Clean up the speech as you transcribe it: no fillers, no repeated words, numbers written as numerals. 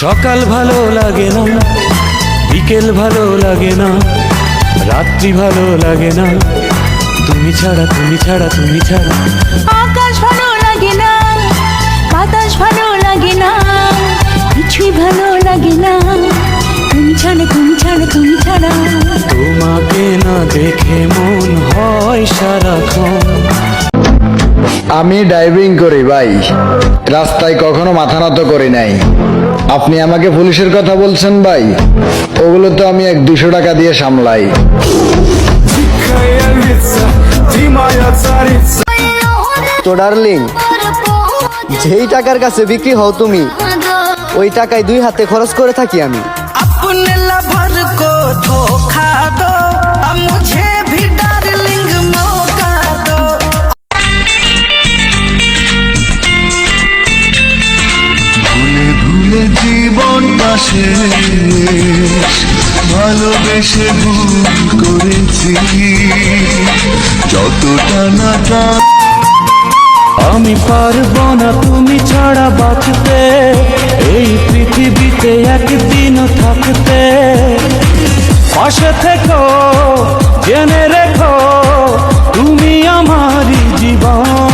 সকাল ভালো লাগে না, বিকেল ভালো লাগে না, রাত্রি ভালো লাগে না, তুমি ছাড়া তুমি ছাড়া তুমি ছাড়া। আকাশ ভালো লাগে না, বাতাস ভালো লাগে না, কিছুই ভালো লাগে না, তুমি ছাড়া তুমি ছাড়া তুমি ছাড়া। তোমাকে না দেখে মন হয় সারাক্ষণ। আমি ড্রাইভিং করি ভাই, রাস্তায় কখনো মাথা নত করি নাই। আপনি আমাকে পুলিশের কথা বলছেন ভাই, ওগুলো তো আমি 100-200 টাকা দিয়ে সামলাই। তো ডার্লিং, যেই টাকার কাছে বিক্রি হও তুমি, ওই টাকায় 2 হাতে খরচ করে থাকি আমি। अपने लवर को धोखा दो, अब मुझे भी डार्लिंग मौका दो। ভুলে ভুলে জীবনটা শেষ, ভালোবেসে ভুল করেছি যতটা না আমি পারবো না তুমি ছাড়া বাঁচতে, এই পৃথিবীতে একদিনও থাকতে। পাশে থেকো, জেনে রেখো, তুমি আমারই জীবন।